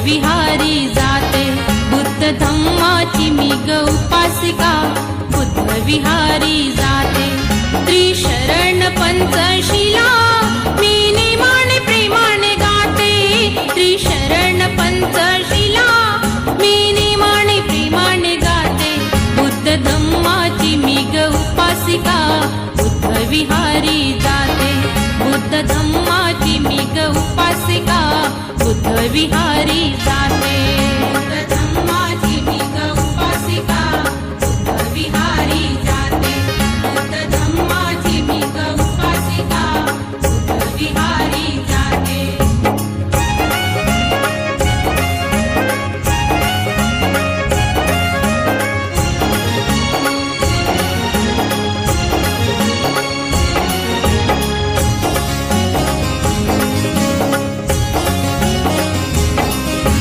विहारी जाते, बुद्ध धम्माची मी ग उपासिका, बुद्ध विहारी जाते। त्रिशरण पंचशिला मी नेमाने प्रेमाने गाते, त्रिशरण पंचशिला मी नेमाने प्रेमाने गाते। बुद्ध धम्माची मी ग उपासिका, बुद्ध विहारी जाते, बुद्ध धम्माची मी ग उपासिका, बुद्ध विहारी जाते। बुद्ध धम्माची मी ग उपासिका, बुद्ध विहारी जाते, बुद्ध धम्माची मी ग उपासिका, बुद्ध विहारी जाते।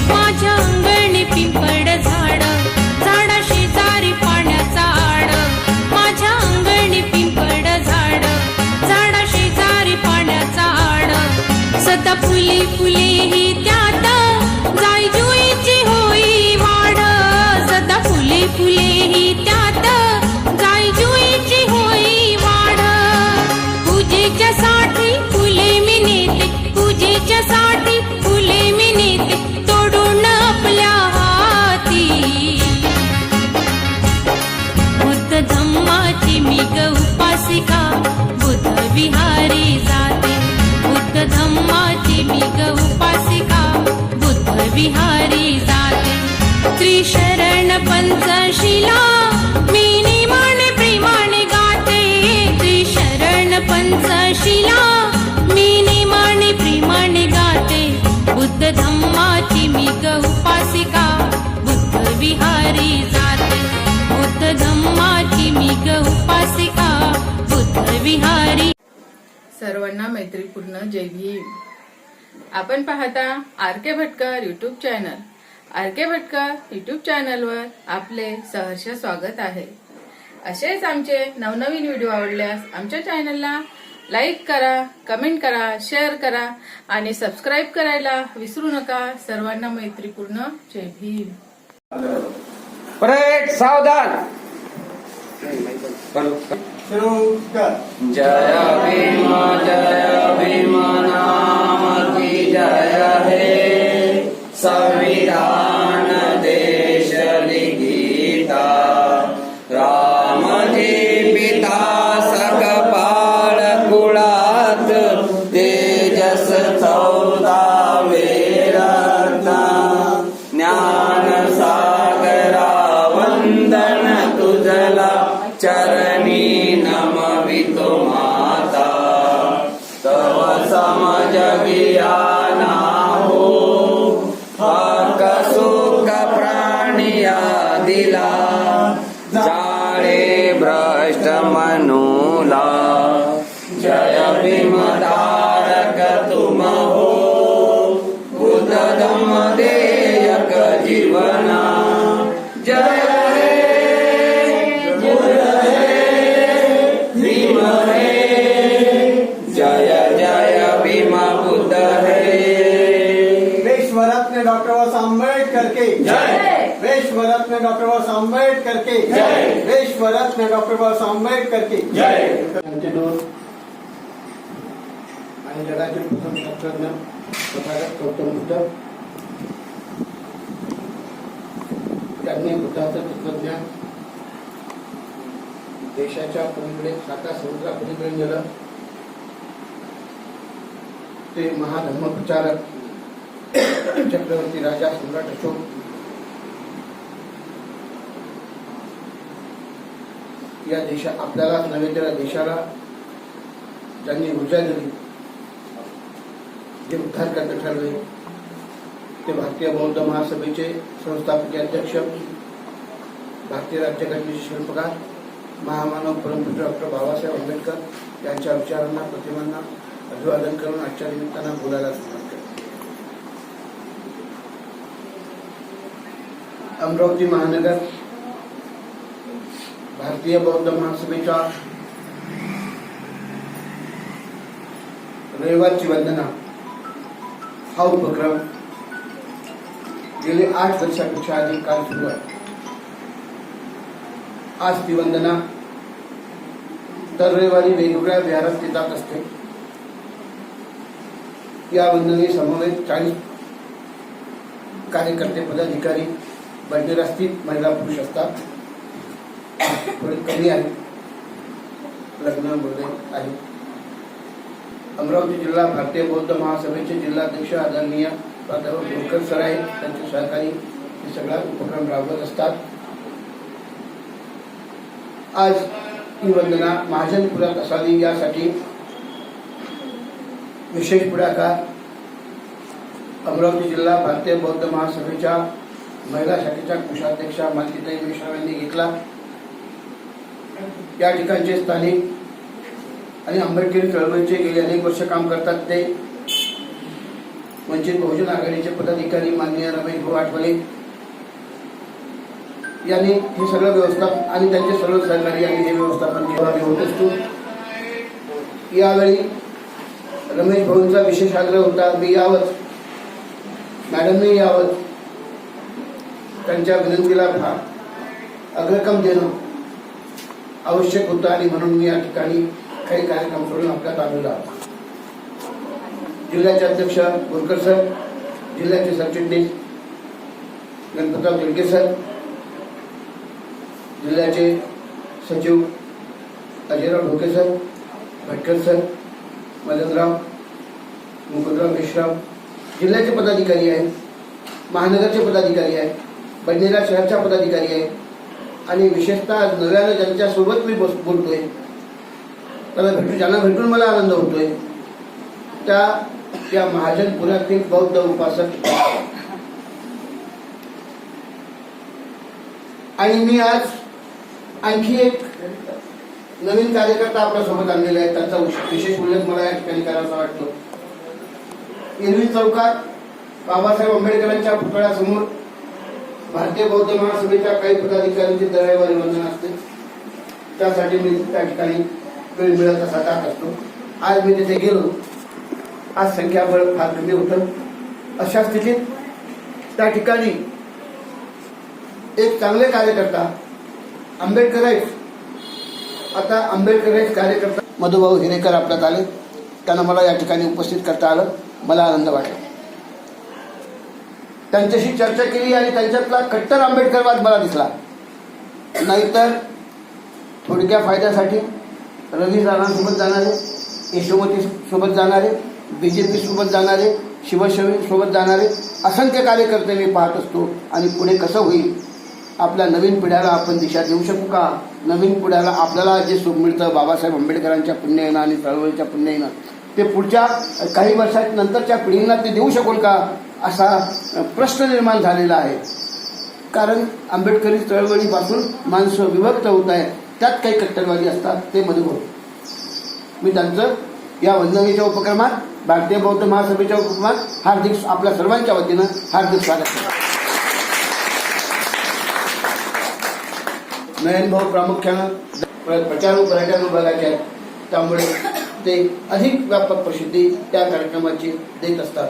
माझ्या अंगणी पिंपळ झाड, झाडा शेजारी पाण्याचा आड, माझ्या अंगणी पिंपळ झाड, झाडा शेजारी पाण्याचा आड। सदा फुले फुले ही त्यात, जाई जुईची होई वाढ, सदा फुले फुले ही त्यात, जाई जुईची होई वाढ। पूजेच्या साठी फुले मी नेते, पूजेच्या साठी फुले मी नेते, तोडून आपल्या हाती। बुद्ध धम्माची मी ग उपासिका, बुद्ध विहारी जाते, बुद्ध धम्माची मी ग उपासिका, बुद्ध विहारी जाते। त्रिशरण पंचशिला मी नेमाने प्रेमाने गाते, त्रिशरण पंचशिला मी नेमाने प्रेमाने गाते। बुद्ध धम्माची मी ग उपासिका, बुद्ध विहारी जाते, बुद्ध धम्माची मी ग उपासिका, बुद्ध विहारी। सर्वांना मैत्रीपूर्ण जय भीम। आपण पाहता R K. Bhatkar YouTube channel. R K. Bhatkar YouTube चॅनलवर आपले सहर्ष स्वागत आहे। असेच आमचे नवनवीन व्हिडिओ आवडल्यास आमच्या चॅनलला लाईक करा, कमेंट करा, शेअर करा आणि सबस्क्राईब करायला विसरू नका। सर्वांना मैत्रीपूर्ण जय भीम। परेड सावधान। जय भीम नाम की जय हे, संविधान देश लिखिता, रामजी पिता सकपाळ कुळात, तेजस 14वे रत्न, ज्ञान सागरा वंदन तुझला, चरणी नमवितो माता, तव समज ज्ञाना हो, हक सुख प्राणिया दिला, जाळे भ्रष्ट मनुला, जय भीम तारक तुम हो, बुद्ध धम्म देयक जीवना, जय डॉक्टर बाबा साहेब आंबेडकर के जय, विश्वरत्न डॉक्टर बाबा साहेब आंबेडकर के जय, विश्वरत्न डॉक्टर बाबा साहेब आंबेडकर के जय। आणि जगातील प्रथम शास्त्रज्ञ तथागत गौतम बुद्ध, त्यांनी बुद्धाचं तत्वज्ञान देशाच्या पलीकडे 7 समुद्रापलीकडे नेलं। ते महाधर्मप्रचारक चक्रवर्ती राजा सम्राट अशोक या देशा आपल्याला नव्हे तर देशाला ज्यांनी ऊर्जा दिली, जे उद्धार करण्यात ठरले, ते भारतीय बौद्ध महासभेचे संस्थापकीय अध्यक्ष, भारतीय राज्यघटनेचे शिल्पकार, महामानव परमपूज्य डॉक्टर बाबासाहेब आंबेडकर यांच्या विचारांना, प्रतिमांना अभिवादन करून आजच्या निमित्तानं बोलायला सुरुवात केली। अमरावती महानगर भारतीय बौद्ध महासभेच्या रविवारची वंदना हा उपक्रम गेले 8 वर्षापेक्षा अधिक काळ सुरू आहे. आज ती वंदना दर रविवारी वेगवेगळ्या विहारात ती जात असते. या वंदने समवेत 40 कार्यकर्ते पदाधिकारी बडनेर असतील, महिला पुरुष असतात, थोडी कमी आहे, लग्न मुले आहे. अमरावती जिल्हा भारतीय बौद्ध महासभेचे जिल्हाध्यक्ष आदरणीय प्राध्यापक बोरकर सर आहेत. त्यांचे सहकारी हे सगळा उपक्रम राबवत असतात. आज ही वंदना महाजनपुरात असावी यासाठी विशेष पुढाकार अमरावती जिल्हा भारतीय बौद्ध महासभेच्या महिला शाखेच्या कोषाध्यक्षा मालतीताई मेश्राम यांनी घेतला. या ठिकाणचे स्थानिक आणि आंबेडकरी चळवळीचे गेले अनेक वर्ष काम करतात ते वंचित बहुजन आघाडीचे पदाधिकारी माननीय रमेश भाऊ आठवले यांनी हे सगळं व्यवस्थापन आणि त्यांचे सर्व सहकारी यांनी हे व्यवस्थापन होत असतो. यावेळी रमेश भाऊंचा विशेष आग्रह होता, मी यावंच, मॅडमने यावं, त्यांच्या विनंतीला अग्रक्रम देणं आवश्यक होतं आणि म्हणून मी या ठिकाणी काही कार्यक्रम सोडून आपल्यात आलेलो आहोत. जिल्ह्याचे अध्यक्ष बोरकर सर, जिल्ह्याचे सरचिटणीस गणपतराव तिडके सर, जिल्ह्याचे सचिव अजयराव ढोके सर, भटकर सर, मदनराव, मुकुंदराव मेश्राम, जिल्ह्याचे पदाधिकारी आहेत, महानगरचे पदाधिकारी आहेत, बडनेरा शहरच्या पदाधिकारी आहेत आणि विशेषतः नव्यानं ज्यांच्यासोबत मी बोलतोय ज्यांना भेटून मला आनंद होतोय त्या महाजनपुरातील बौद्ध उपासक. आणि मी आज आणखी एक नवीन कार्यकर्ता आपल्यासोबत आणलेला आहे, त्यांचा विशेष उल्लेख मला या ठिकाणी करायचा वाटतो. इरवी चौकात बाबासाहेब आंबेडकरांच्या पुतळ्यासमोर भारतीय बौद्ध महासभेच्या काही पदाधिकाऱ्यांची दर रविवारी वंदन असते. त्यासाठी मी त्या ठिकाणी वेळ मिळत असा जात असतो. आज मी तिथे गेलो. आज संख्याबळ फार कमी होतं. अशा स्थितीत त्या ठिकाणी एक चांगले कार्यकर्ता आंबेडकराईट कार्यकर्ता मधुभाऊ हिरेकर आपल्यात आले. त्यांना मला या ठिकाणी उपस्थित करता आलं. मला आनंद वाटला. त्यांच्याशी चर्चा केली आणि त्यांच्यातला कट्टर आंबेडकरवाद मला दिसला. नाहीतर थोडक्या फायद्यासाठी रवी राणासोबत जाणारे, यशोमती सोबत जाणारे, बीजेपी सोबत जाणारे, शिवसेना सोबत जाणारे असंख्य कार्यकर्ते मी पाहत असतो. आणि पुढे कसं होईल, आपल्या नवीन पिढ्याला आपण दिशा देऊ शकू का, नवीन पिढ्याला आपल्याला जे सुख मिळतं बाबासाहेब आंबेडकरांच्या पुण्यानं आणि चळवळीच्या पुण्यानं ते पुढच्या काही वर्षात नंतरच्या पिढींना ते देऊ शकू का, असा प्रश्न निर्माण झालेला आहे. कारण आंबेडकरी चळवळीपासून माणसं विभक्त होत आहे. त्यात काही कट्टरवादी असतात, ते मधुभाऊ. मी त्यांचं या वंदनेच्या उपक्रमात, भारतीय बौद्ध महासभेच्या उपक्रमात हार्दिक आपल्या सर्वांच्या वतीनं हार्दिक स्वागत करतो. नयन भाऊ प्रामुख्यानं प्रचार व पर्यटन विभागाचे आहेत, त्यामुळे ते अधिक व्यापक प्रसिद्धी त्या कार्यक्रमाची देत असतात.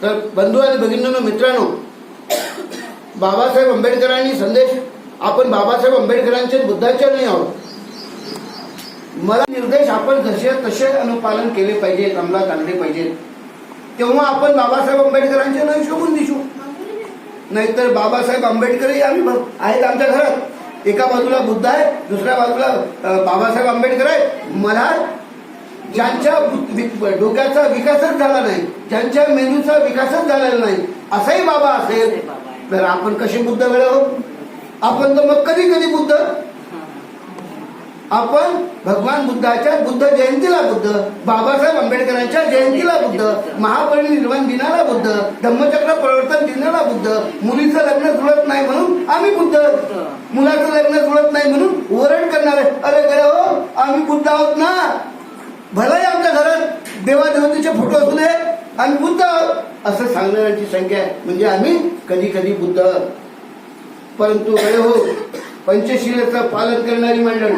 तर बंधू आणि भगिनींनो, मित्रांनो, बाबासाहेब आंबेडकरांनी संदेश, आपण बाबासाहेब आंबेडकरांचे बुद्धाचे नाही आहोत. मला निर्देश आपण जसे तसे अनुपालन केले पाहिजेत, अंमलात आणले पाहिजेत. तेव्हा आपण बाबासाहेब आंबेडकरांचे नाही शोभून दिसू. नाहीतर बाबासाहेब आंबेडकरही आम्ही आहेत आमच्या घरात. एका बाजूला बुद्ध आहे, दुसऱ्या बाजूला बाबासाहेब आंबेडकर आहे. मला ज्यांच्या डोक्याचा विकासच झाला नाही, ज्यांच्या मेंदूचा विकासच झालेला नाही, असाही बाबा असेल तर आपण कसे बुद्ध घडवू? आपण तर मग कधी कधी बुद्ध. आपण भगवान बुद्धाच्या बुद्ध जयंतीला बुद्ध, बाबासाहेब आंबेडकरांच्या जयंतीला बुद्ध, महापरिनिर्वाण दिनाला बुद्ध, धम्मचक्र प्रवर्तन दिनाला बुद्ध. मुलीचं लग्न जुळत नाही म्हणून आम्ही बुद्ध, मुलाचं लग्न जुळत नाही म्हणून ओरड करणार. अरे गड्या हो, आम्ही बुद्ध आहोत ना. भलाही आमच्या घरात देवादेवतेचे फोटो असू दे, आम्ही बुद्ध आहोत असं सांगणाऱ्यांची संख्या आहे. म्हणजे आम्ही कधी कधी बुद्ध. परंतु गडे हो, पंचशीलाचं पालन करणारी मंडळी,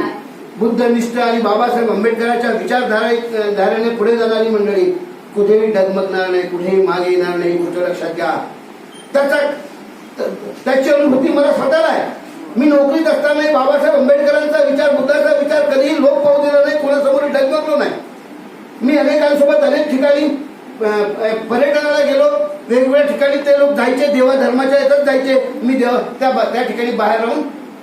बुद्धनिष्ठ आणि बाबासाहेब आंबेडकरांच्या विचारधारेने पुढे जाणारी मंडळी कुठेही डगमगणार नाही, कुठेही मागे येणार नाही. गोष्ट लक्षात घ्या. त्याची अनुभूती मला स्वतःला आहे. मी नोकरीत असताना बाबासाहेब आंबेडकरांचा विचार, बुद्धाचा विचार कधीही लोप पाहू दिला नाही, कोणासमोर डगमगलो नाही. मी अनेकांसोबत अनेक ठिकाणी पर्यटनाला गेलो, वेगवेगळ्या ठिकाणी ते लोक जायचे, देवा धर्माच्या याच्यात जायचे. मी त्या ठिकाणी बाहेर राहून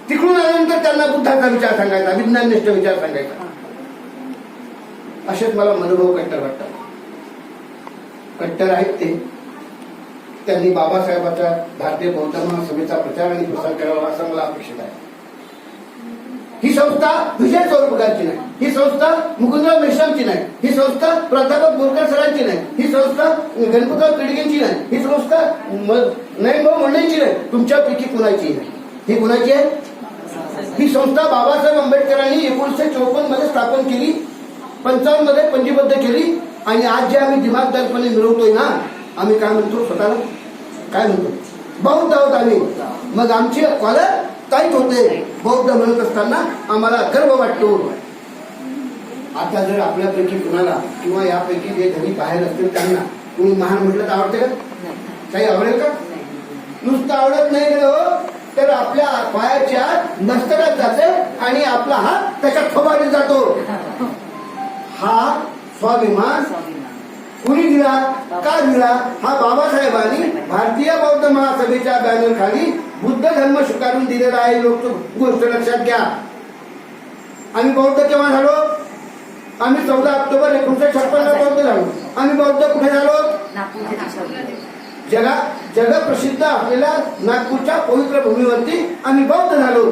तिकडून आल्यानंतर त्यांना बुद्धाचा विचार सांगायचा, विज्ञाननिष्ठ विचार सांगायचा. असेच मला मनोभाव कट्टर वाटतात. कट्टर आहेत ते. त्यांनी बाबासाहेबांच्या भारतीय बौद्ध महासभेचा प्रचार आणि प्रसार करावा असं मला अपेक्षित आहे. ही संस्था विजय स्वरूपकारची नाही, ही संस्था मुकुंदराव मेश्रामची नाही, ही संस्था प्राध्यापक बोरकर सरांची नाही, ही संस्था गणपतराव किडगेंची नाही, ही संस्था नयनभाऊ मंडळींची नाही, तुमच्यापैकी कुणाची नाही. ही कुणाची आहे? ही संस्था बाबासाहेब आंबेडकरांनी 1954 मध्ये स्थापन केली, 55 मध्ये पंजीबद्ध केली. आणि आज जे आम्ही दिमागदारपणे मिळवतोय ना, आम्ही काय म्हणतो स्वतःला? काय म्हणतो? बौद्ध आहोत आम्ही. मग आमची कॉलर टाईट होते. बौद्ध म्हणत असताना आम्हाला गर्व वाटतो. आता जर आपल्यापैकी कुणाला किंवा यापैकी जे घरी बाहेर असतील त्यांना कुणी महान म्हटलं तर आवडते का? काही आवडेल का? नुसतं आवडत नाही तर आपल्या पायाच्या नस्तरात जाते आणि आपला हात त्याच्यात थोबाडीत जातो. हा स्वाभिमान कुणी दिला, का दिला? हा बाबासाहेबांनी भारतीय बौद्ध महासभेच्या बॅनर खाली बुद्ध धर्म स्वीकारून दिलेला आहे. लोक गोष्ट लक्षात घ्या. आम्ही बौद्ध केव्हा झालो? आम्ही 14 ऑक्टोबर 1956 बौद्ध झालो. आम्ही बौद्ध कुठे झालो? जगप्रसिद्ध असलेल्या नागपूरच्या पवित्र भूमीवरती आम्ही बौद्ध झालो.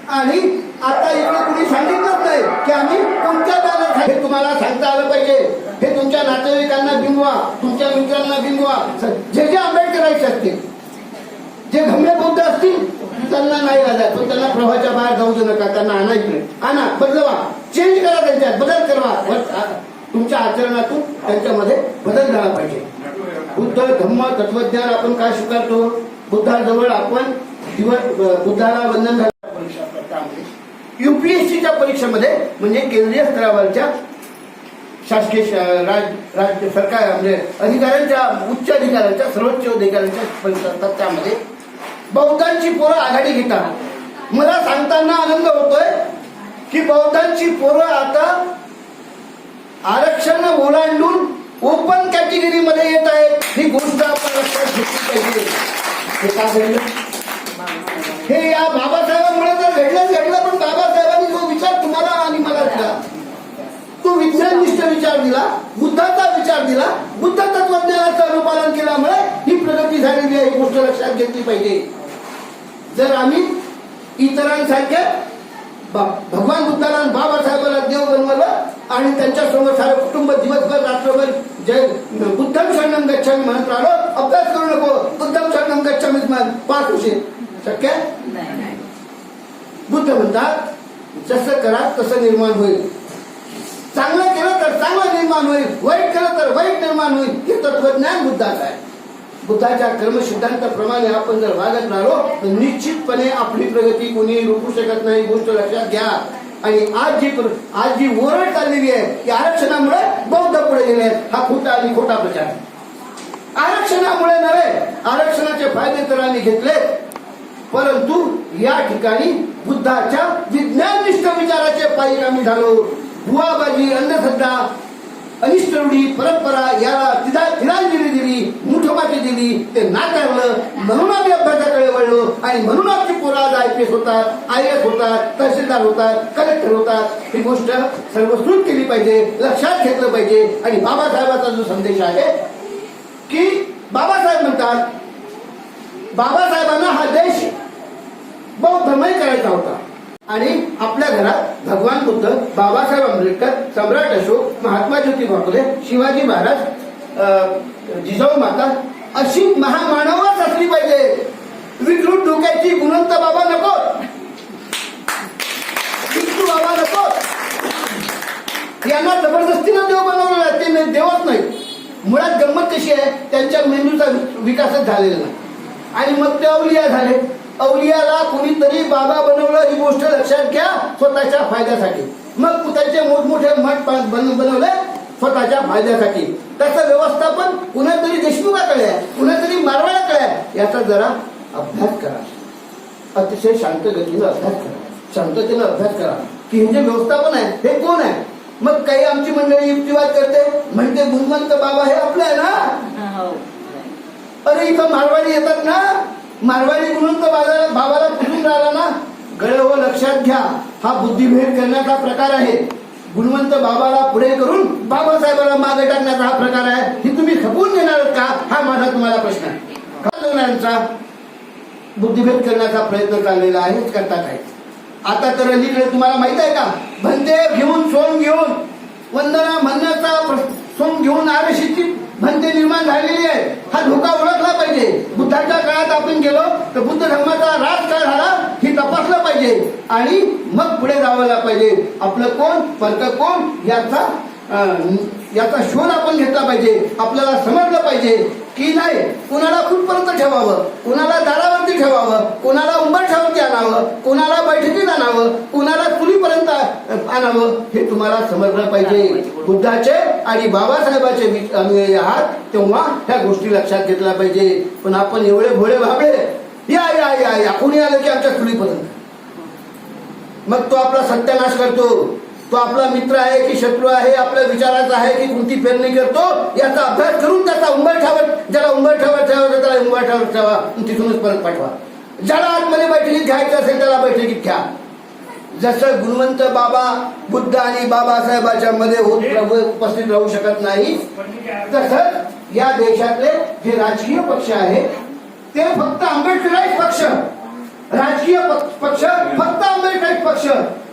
आणि आता इकडे कुणी सांगितलंच नाही की आम्ही कोणत्या बॅनर खाली. हे तुम्हाला सांगता आलं पाहिजे. हे तुमच्या नातेवाईकांना बिंबवा, तुमच्या मित्रांना बिंबवा. जे आंबेडकरांचे असतील, जे गम्य बौद्ध असतील त्यांना नाही आला, पण त्यांना प्रवाहाच्या बाहेर जाऊ देऊ नका. त्यांना आणायचं, आणा, बदलवा, चेंज करा, त्यांच्यात बदल करा. तुमच्या आचरणातून त्यांच्यामध्ये बदल झाला पाहिजे. बुद्ध धम्म तत्वज्ञान आपण काय स्वीकारतो? बुद्धाजवळ आपण बुद्धाला वंदन झालं. UPSCच्या परीक्षेमध्ये म्हणजे केंद्रीय स्तरावरच्या शासकीय राज्य सरकार म्हणजे अधिकाऱ्यांच्या, उच्च अधिकाऱ्यांच्या, सर्वोच्च अधिकाऱ्यांच्या परीक्षा असतात. त्यामध्ये बौद्धांची पोरं आघाडी घेतात. मला सांगताना आनंद होतोय की बौद्धांची पोरं आता आरक्षण ओलांडून ओपन कॅटेगरीमध्ये येत आहेत. ही गोष्ट आपण लक्षात घेतली पाहिजे. हे का घडलं? हे या बाबासाहेबांमुळे तर घडलं. पण बाबासाहेबांनी जो विचार तुम्हाला आणि मला दिला, तो विज्ञाननिष्ठ विचार दिला, बुद्धाचा विचार दिला, बुद्ध तत्वज्ञानाचं अनुपालन केल्यामुळे ही प्रगती झालेली आहे. ही गोष्ट लक्षात घेतली पाहिजे. जर आम्ही इतरांसारखे भगवान बुद्धाला बाबासाहेबांना देव बनवलं आणि त्यांच्यासमोर सारे कुटुंब दिवसभर रात्रभर जय बुद्धम शरणम गच्छामी म्हणत राहिलो, अभ्यास करू नको, बुद्धम शरणम गच्छामी पाच उशीर शक्य नाही. बुद्ध म्हणतात जसं करा तसं निर्माण होईल. चांगलं केलं तर चांगलं निर्माण होईल, वाईट केलं तर वाईट निर्माण होईल. हे तत्वज्ञान बुद्धाचं आहे. बुद्धाच्या कर्मसिद्धांताप्रमाणे आपण जर वागत राहिलो तर निश्चितपणे आपली प्रगती कोणी रोखू शकत नाही. गोष्ट लक्षात घ्या. आणि आज जी ओरड चाललेली आहे की आरक्षणामुळे बौद्ध पुढे गेले आहेत, हा खोटा आणि खोटा प्रचार आहे. आरक्षणामुळे नव्हे, आरक्षणाचे फायदे तर आम्ही घेतले, परंतु या ठिकाणी बुद्धाच्या विज्ञाननिष्ठ विचाराचे पायी आम्ही झालो. भुवाबाजी, अंधश्रद्धा, अनिष्ट रूढी, परंपरा याला तिलांजली दिली, मुठमाती दिली, ते नाकारलं. म्हणून आम्ही अभ्यासाकडे वळलो आणि म्हणून आमची पोरं आज IPS होतात, IAS होतात, तहसीलदार होतात, कलेक्टर होतात. ही गोष्ट सर्वस्कृत केली पाहिजे, लक्षात घेतलं पाहिजे. आणि बाबासाहेबांचा जो संदेश आहे की बाबासाहेब म्हणतात, बाबासाहेबांना हा देश बौद्धमय करायचा होता आणि आपल्या घरात भगवान बुद्ध, बाबासाहेब आंबेडकर, सम्राट अशोक, महात्मा ज्योतिबा फुले, शिवाजी महाराज, जिजाऊ माता अशी महामानवच असली पाहिजे. विकृत डोक्याची गुणवंत बाबा नको, विष्णू बाबा नको. यांना जबरदस्तीनं देव बनवलेला, ते देवच नाही. मुळात गंमत कशी आहे, त्यांच्या मेंदूचा विकासच झालेला नाही आणि मग ते अवलिया झाले. अवलियाला कोणीतरी बाबा बनवलं, ही गोष्ट लक्षात घ्या, स्वतःच्या फायद्यासाठी. मग त्यांचे मोठमोठे मठ बनवले स्वतःच्या फायद्यासाठी. त्याचं व्यवस्थापन कुणातरी देशमुखाकडे आहे, कुणातरी मारवाड्याकडे आहे. याचा जरा अभ्यास करा, अतिशय शांत गतीनं अभ्यास करा, शांततेनं अभ्यास करा की हे जे व्यवस्थापन आहे हे कोण आहे. मग काही आमची मंडळी युक्तिवाद करते, म्हणते गुणवंत बाबा हे आपलं आहे ना. अरे इथं मारवाडी येतात ना, मारवाडी गुणवंत बाबाला पुसून राहिला ना. गळे हो, लक्षात घ्या, हा बुद्धिभेद करण्याचा प्रकार आहे. गुणवंत बाबाला पुढे करून बाबासाहेबांना मागे टाकण्याचा हा प्रकार आहे. ही तुम्ही खपवून घेणार का, हा माझा तुम्हाला प्रश्न आहे. का बुद्धिभेद करण्याचा प्रयत्न चाललेला आहे, करतात आहे. आता तर अलीकडे तुम्हाला माहित आहे का, भन्ते घेऊन सोंग घेऊन वंदना म्हणण्याचा सोंग घेऊन आरशीची भन्ते निर्माण झालेली आहे. हा धोका ओळखला पाहिजे. बुद्धाच्या काळात आपण गेलो तर बुद्ध धर्माचा राज काय झाला हे तपासलं पाहिजे आणि मग पुढे जावं पाहिजे. आपलं कोण परक कोण याचा शोध आपण घेतला पाहिजे. आपल्याला समजलं पाहिजे की नाही कुणाला कुठपर्यंत ठेवावं, कुणाला दारावरती ठेवावं, कुणाला उंबरठ्यावरती आणावं, कुणाला बैठकीत आणावं, कुणाला चुलीपर्यंत आणावं, हे तुम्हाला समजलं पाहिजे. बुद्धाचे आणि बाबासाहेबाचे अनुयायी आहात तेव्हा ह्या गोष्टी लक्षात घेतल्या पाहिजे. पण आपण एवढे भोळे भाबडे, या या या या कोणी आलं की आमच्या चुलीपर्यंत, मग तो आपला सत्यानाश करतो. तो आपला मित्र आहे की शत्रू आहे, आपल्या विचाराचा आहे की कोणती पेरणी करतो, याचा अभ्यास करून त्याचा उंबरठ्यावर, ज्याला उंबरठ्यावर ठेवायचं त्याला उंबरठ्यावर ठेवा, तिथूनच परत पाठवा. ज्याला आतमध्ये बैठकीत घ्यायचं असेल त्याला बैठकीत घ्या. जसं गुणवंत बाबा बुद्ध आणि बाबासाहेबांच्या मध्ये उपस्थित राहू शकत नाही, तसंच या देशातले जे राजकीय पक्ष आहेत ते फक्त आंबेडकराईच पक्ष, राजकीय पक्ष फक्त आंबेडकराईच पक्ष,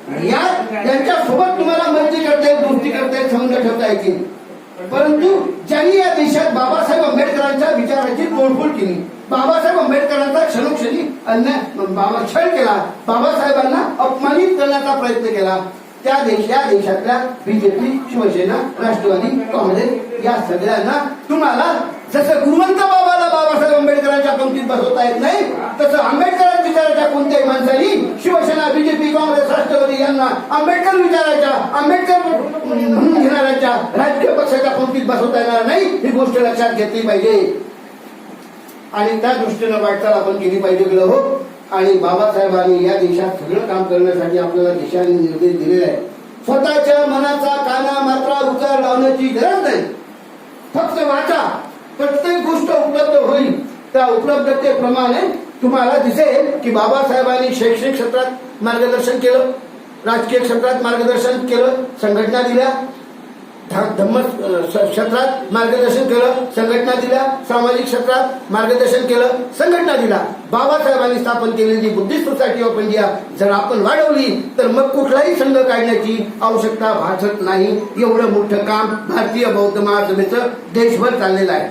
यांच्या सोबत तुम्हाला मैत्री करता येईल, दोस्ती करता येईल, संबंध ठेवता येतील. परंतु ज्यांनी या देशात बाबासाहेब आंबेडकरांच्या विचाराची तोडफोड केली, बाबासाहेब आंबेडकरांचा क्षणोक्षणी छळ केला, बाबासाहेबांना अपमानित करण्याचा प्रयत्न केला, त्या देशातल्या बीजेपी, शिवसेना, राष्ट्रवादी काँग्रेस या सगळ्यांना तुम्हाला जसं गुणवंत बाबाला बाबासाहेब आंबेडकरांच्या पंक्तीत बसवता येत नाही, तसं आंबेडकर विचाराच्या कोणत्याही माणसानी शिवसेना, बीजेपी, काँग्रेस, राष्ट्रवादी यांना आंबेडकर विचाराच्या, आंबेडकर म्हणून घेणाऱ्यांच्या राजकीय पक्षाच्या पंक्तीत बसवता येणार नाही. ही गोष्ट लक्षात घेतली पाहिजे आणि त्या दृष्टीनं वाटचाल आपण केली पाहिजे हो. आणि बाबासाहेबांनी या देशात सगळं काम करण्यासाठी आपल्याला दिशाने निर्देश दिलेले आहे. स्वतःच्या मनाचा काना मात्रा उकार लावण्याची गरज नाही, फक्त वाचा. प्रत्येक गोष्ट उपलब्ध होईल, त्या उपलब्धतेप्रमाणे तुम्हाला दिसेल की बाबासाहेबांनी शैक्षणिक क्षेत्रात मार्गदर्शन केलं, राजकीय क्षेत्रात मार्गदर्शन केलं, संघटना दिल्या, धम्म क्षेत्रात मार्गदर्शन केलं, संघटना दिल्या, सामाजिक क्षेत्रात मार्गदर्शन केलं, संघटना दिला. बाबासाहेबांनी स्थापन केलेली बुद्धिस्ट सोसायटी ऑफ इंडिया जर आपण वाढवली तर मग कुठलाही संघ काढण्याची आवश्यकता भासत नाही. एवढं मोठं काम भारतीय बौद्ध महासभेचं देशभर चाललेलं आहे.